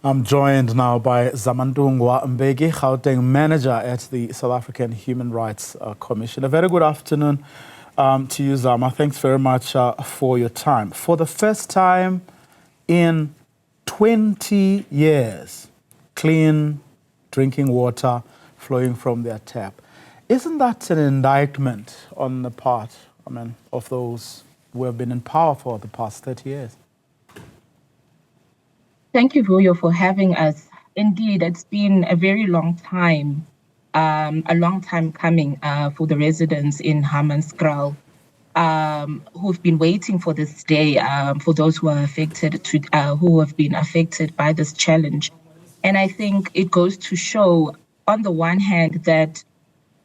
I'm joined now by Zamantungwa Mbeki, Gauteng manager at the South African Human Rights Commission. A very good afternoon to you, Zama. Thanks very much for your time. For the first time in 20 years, clean drinking water flowing from their tap. Isn't that an indictment on the part, of those who have been in power for the past 30 years? Thank you, Vuyo, for having us. Indeed, it's been a very long time coming for the residents in Hammanskraal, who've been waiting for this day, for those who are who have been affected by this challenge. And I think it goes to show, on the one hand, that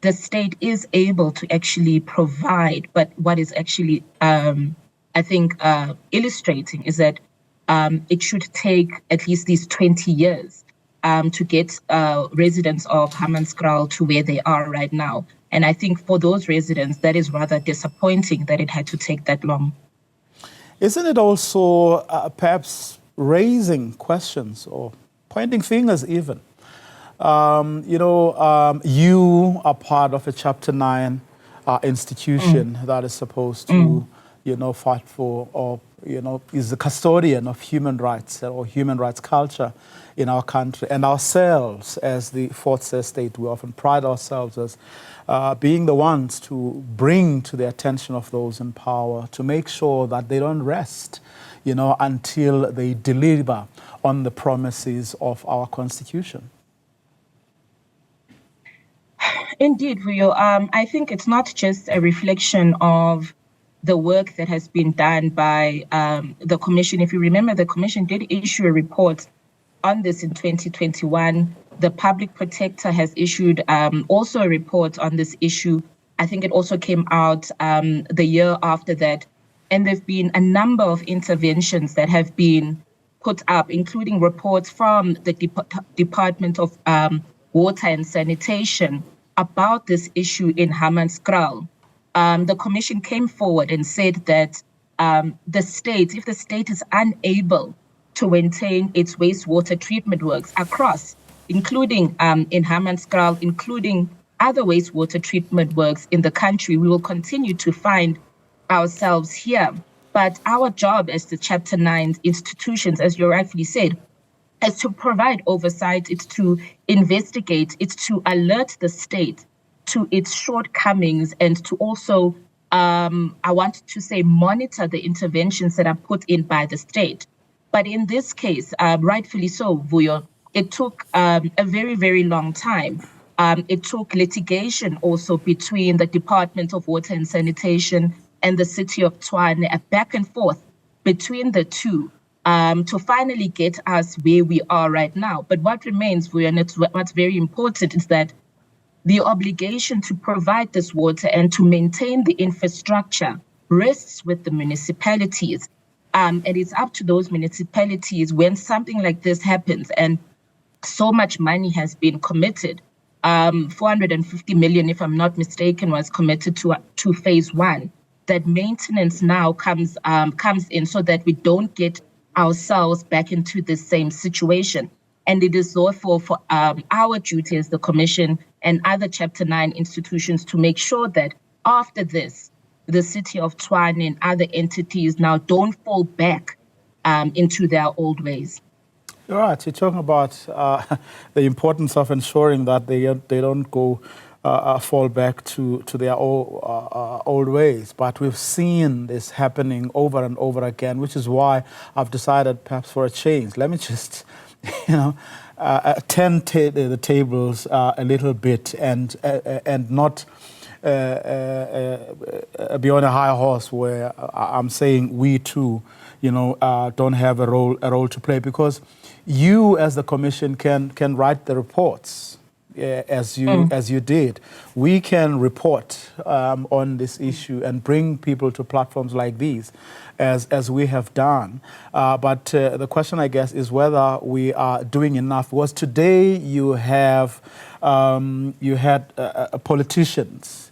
the state is able to actually provide, but what is actually, illustrating is that it should take at least these 20 years to get residents of Hammanskraal to where they are right now. And I think for those residents, that is rather disappointing that it had to take that long. Isn't it also perhaps raising questions or pointing fingers even? You are part of a Chapter 9 institution that is supposed to, fight for or is the custodian of human rights or human rights culture in our country. And ourselves, as the fourth estate, we often pride ourselves as being the ones to bring to the attention of those in power to make sure that they don't rest, until they deliver on the promises of our Constitution. Indeed, Vuyo. I think it's not just a reflection of the work that has been done by the Commission. If you remember, the Commission did issue a report on this in 2021. The Public Protector has issued also a report on this issue. I think it also came out the year after that. And there have been a number of interventions that have been put up, including reports from the Department of Water and Sanitation about this issue in Hammanskraal. The Commission came forward and said that if the state is unable to maintain its wastewater treatment works across, including in Hammanskraal, including other wastewater treatment works in the country, we will continue to find ourselves here. But our job as the Chapter 9 institutions, as you rightfully said, is to provide oversight, it's to investigate, it's to alert the state to its shortcomings and to also, monitor the interventions that are put in by the state. But in this case, rightfully so, Vuyo, it took a very, very long time. It took litigation also between the Department of Water and Sanitation and the city of Tshwane, a back and forth between the two, to finally get us where we are right now. But what remains, Vuyo, and what's very important, is that the obligation to provide this water and to maintain the infrastructure rests with the municipalities. And it's up to those municipalities when something like this happens and so much money has been committed. 450 million, if I'm not mistaken, was committed to phase 1. That maintenance now comes in so that we don't get ourselves back into the same situation. And it is therefore for our duty as the Commission and other Chapter 9 institutions to make sure that after this, the city of Tshwane and other entities now don't fall back into their old ways. You're right. You're talking about the importance of ensuring that they don't go fall back to their old ways. But we've seen this happening over and over again, which is why I've decided perhaps for a change. Let me just, turn the tables a little bit and not be on a high horse where I'm saying we too, don't have a role to play, because you as the Commission can write the reports. as you did, we can report on this issue and bring people to platforms like these, as we have done. But the question, I guess, is whether we are doing enough. Was today you had politicians,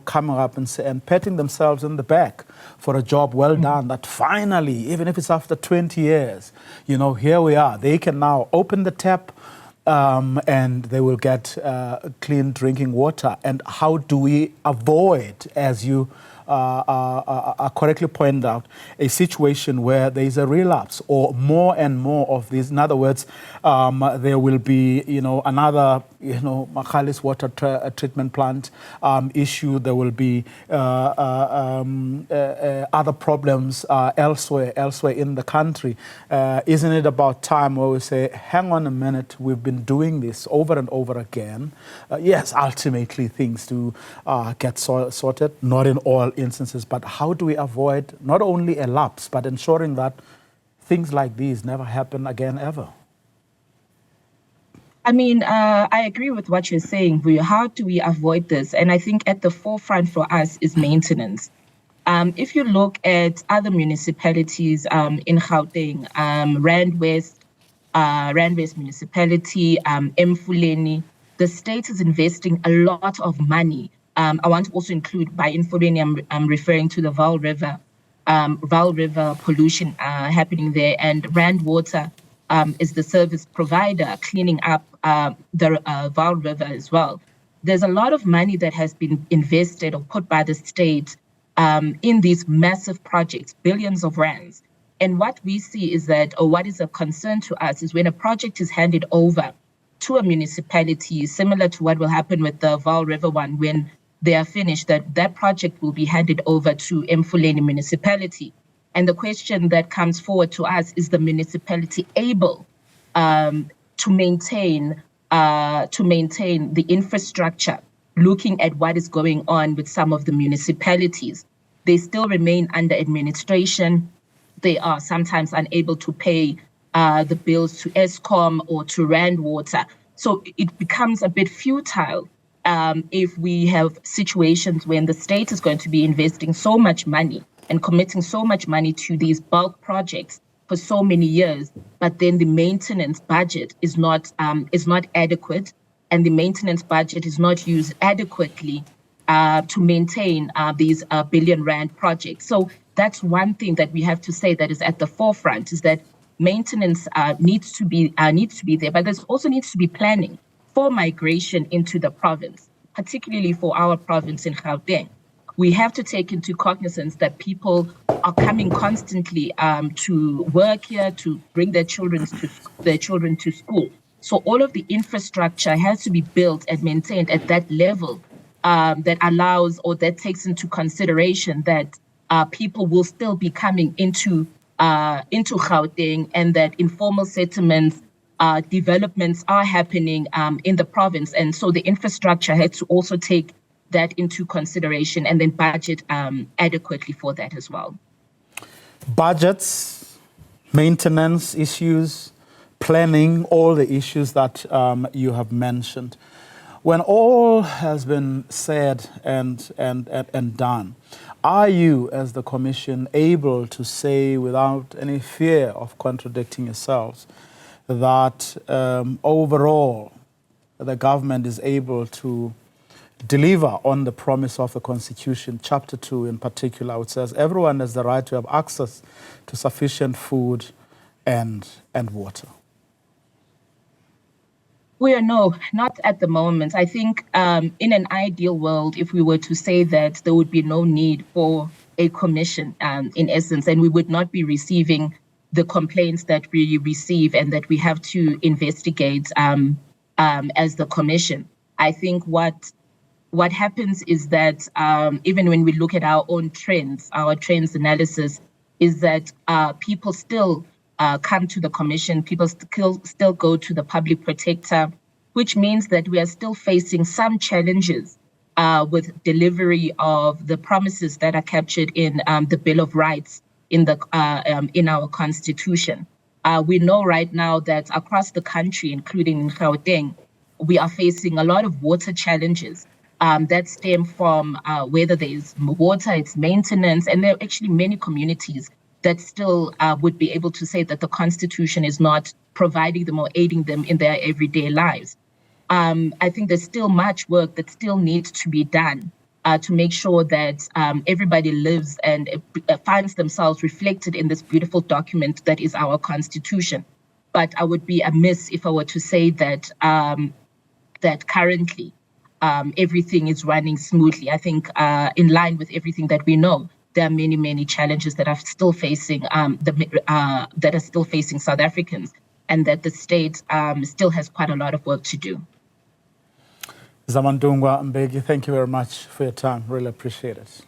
coming up and patting themselves in the back for a job well done, that finally, even if it's after 20 years, here we are. They can now open the tap and they will get clean drinking water. And how do we avoid, as you correctly pointed out, a situation where there is a relapse or more and more of these? In other words, there will be, another, Makhalis water treatment plant issue. There will be other problems elsewhere in the country. Isn't it about time where we say, hang on a minute, we've been doing this over and over again. Yes, ultimately things do get sorted, not in all instances, but how do we avoid not only a lapse, but ensuring that things like these never happen again ever? I mean, I agree with what you're saying, Vuyo. How do we avoid this? And I think at the forefront for us is maintenance. If you look at other municipalities in Gauteng, Rand West municipality, Emfuleni, the state is investing a lot of money. I want to also include, by Emfuleni, I'm referring to the Vaal River pollution happening there, and Rand Water is the service provider cleaning up the Vaal River as well. There's a lot of money that has been invested or put by the state in these massive projects, billions of rands. And what we see is that, or what is a concern to us, is when a project is handed over to a municipality, similar to what will happen with the Vaal River one, when they are finished, that project will be handed over to Emfuleni municipality. And the question that comes forward to us, is the municipality able to maintain the infrastructure, looking at what is going on with some of the municipalities? They still remain under administration. They are sometimes unable to pay the bills to Eskom or to Rand Water. So it becomes a bit futile if we have situations when the state is going to be investing so much money and committing so much money to these bulk projects for so many years, but then the maintenance budget is not adequate, and the maintenance budget is not used adequately to maintain these billion rand projects. So that's one thing that we have to say that is at the forefront, is that maintenance needs to be there, but there's also needs to be planning for migration into the province, particularly for our province in Gauteng. We have to take into cognizance that people are coming constantly to work here, to bring their children to school. So all of the infrastructure has to be built and maintained at that level that allows, or that takes into consideration that people will still be coming into Gauteng, and that informal settlements, developments are happening in the province. And so the infrastructure has to also take that into consideration and then budget adequately for that as well. Budgets, maintenance issues, planning, all the issues that you have mentioned. When all has been said and done, are you, as the Commission, able to say without any fear of contradicting yourselves that overall the government is able to deliver on the promise of the Constitution, Chapter 2 in particular, which says everyone has the right to have access to sufficient food and water? No, not at the moment. I think in an ideal world, if we were to say that, there would be no need for a commission, in essence, and we would not be receiving the complaints that we receive and that we have to investigate as the commission. I think what happens is that even when we look at our own trends, our trends analysis, is that people still come to the commission, people still go to the public protector, which means that we are still facing some challenges with delivery of the promises that are captured in the Bill of Rights in our Constitution. We know right now that across the country, including in Gauteng, we are facing a lot of water challenges that stem from whether there's water, its maintenance, and there are actually many communities that still would be able to say that the Constitution is not providing them or aiding them in their everyday lives. I think there's still much work that still needs to be done to make sure that everybody lives and finds themselves reflected in this beautiful document that is our Constitution. But I would be amiss if I were to say that that currently everything is running smoothly. I think in line with everything that we know, there are many, many challenges that are still facing that are still facing South Africans, and that the state still has quite a lot of work to do. Zamantungwa, Mbeki, thank you very much for your time. Really appreciate it.